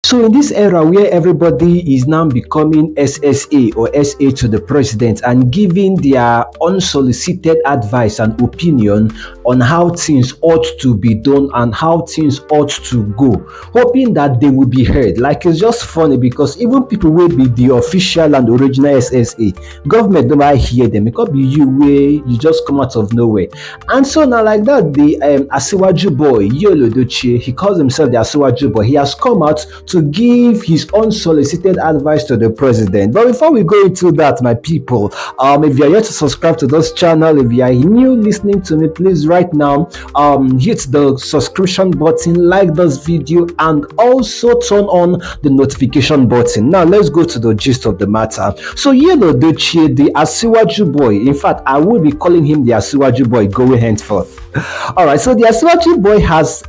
So in this era where everybody is now becoming SSA or SA to the president and giving their unsolicited advice and opinion on how things ought to be done and how things ought to go, hoping that they will be heard. Like, it's just funny because even people will be the official and original SSA, government never hear them. It could be you where you just come out of nowhere. And so now like that, the Asiwaju boy, Yul Edochie, he calls himself the Asiwaju boy. He has come out to give his unsolicited advice to the president. But before we go into that, my people, if you are yet to subscribe to this channel, if you are new listening to me, please right now hit the subscription button, like this video, and also turn on the notification button. Now let's go to the gist of the matter. So Yul Edochie, the Asiwaju boy, in fact I will be calling him the Asiwaju boy going henceforth. All right, so the Asiwaju boy has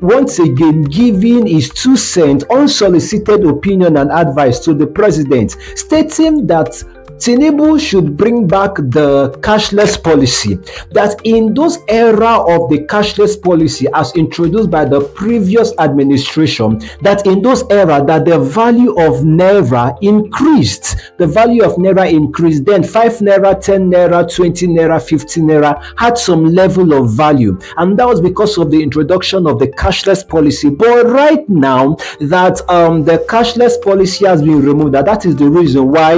once again given his 2 cents unsolicited opinion and advice to the president, stating that Tinubu should bring back the cashless policy. That in those era of the cashless policy as introduced by the previous administration, that in those era that the value of naira increased. The value of naira increased. Then 5 naira, 10 naira, 20 naira, 50 naira had some level of value, and that was because of the introduction of the cashless policy. But right now that the cashless policy has been removed, that is the reason why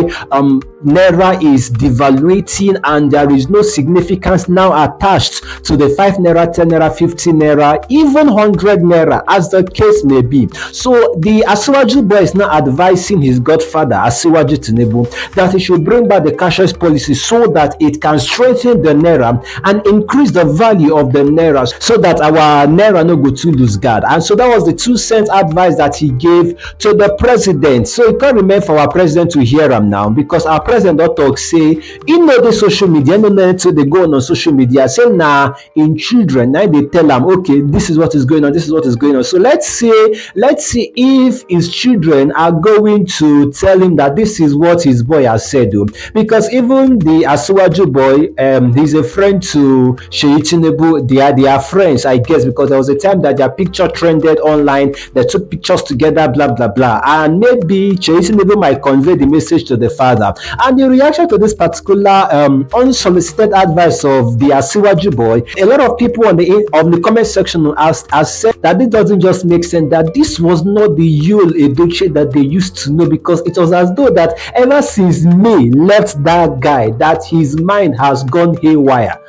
naira is devaluating and there is no significance now attached to the 5 naira, 10 naira, 50 naira, even 100 naira, as the case may be. So the Asiwaju boy is now advising his godfather Asiwaju Tinubu that he should bring back the cashless policy so that it can strengthen the naira and increase the value of the naira, so that our naira no go to lose guard. And so that was the 2 cents advice that he gave to the president. So it can't remain for our president to hear him now, because our president don't talk say in the social media, no until they go on social media say nah in children, now they tell them okay, this is what is going on, this is what is going on. So let's see if his children are going to tell him that this is what his boy has said, because even the Asiwaju boy, he's a friend to Sheyi Tinubu. They are friends, I guess, because there was a time that their picture trended online. They took pictures together, blah blah blah, and maybe Sheyi Tinubu might convey the message to the father. And in reaction to this particular unsolicited advice of the Asiwaju boy, a lot of people on the comment section has said that it doesn't just make sense, that this was not the Yul Edochie that they used to know, because it was as though that ever since May left that guy, that his mind has gone haywire.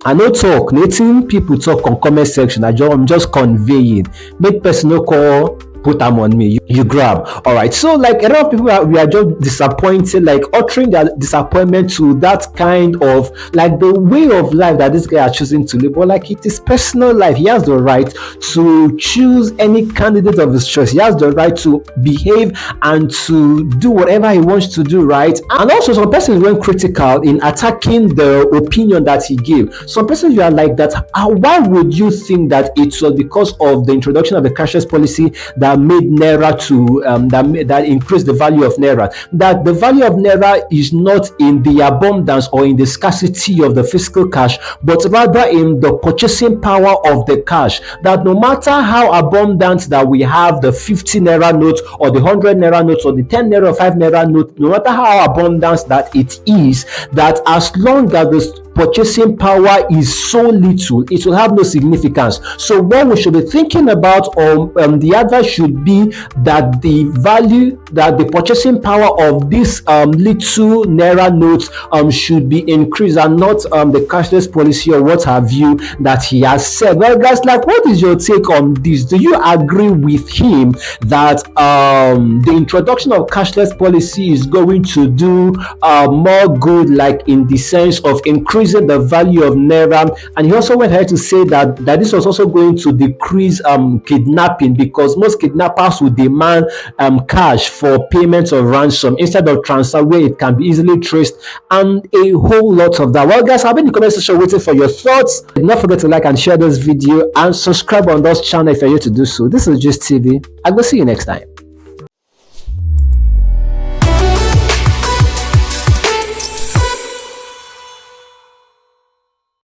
I no talk, nothing people talk on comment section. I'm just conveying. Make person no call, put them on me, you grab. All right, so like a lot of people we are just disappointed, like uttering their disappointment to that kind of like the way of life that this guy is choosing to live. But like, it is personal life. He has the right to choose any candidate of his choice. He has the right to behave and to do whatever he wants to do, right? And also some persons went critical in attacking the opinion that he gave. Some persons were like that, why would you think that it was because of the introduction of the cashless policy that made naira to that increased the value of naira? That the value of naira is not in the abundance or in the scarcity of the physical cash, but rather in the purchasing power of the cash. That no matter how abundant that we have the 50 naira note or the 100 naira note or the 10 naira or 5 naira note, no matter how abundant that it is, that as long as the purchasing power is so little, it will have no significance. So what we should be thinking about, or the advice should be that the value, that the purchasing power of this little naira notes should be increased, and not the cashless policy or what have you that he has said. Well guys, like, what is your take on this? Do you agree with him that the introduction of cashless policy is going to do more good, like in the sense of increasing the value of naira? And he also went ahead to say that this was also going to decrease kidnapping, because most kidnappers would demand cash for payments of ransom instead of transfer where it can be easily traced, and a whole lot of that. Well guys, I'll be in the comment section waiting for your thoughts. Do not forget to like and share this video and subscribe on this channel if you're here to do so. This is Gist TV. I will see you next time.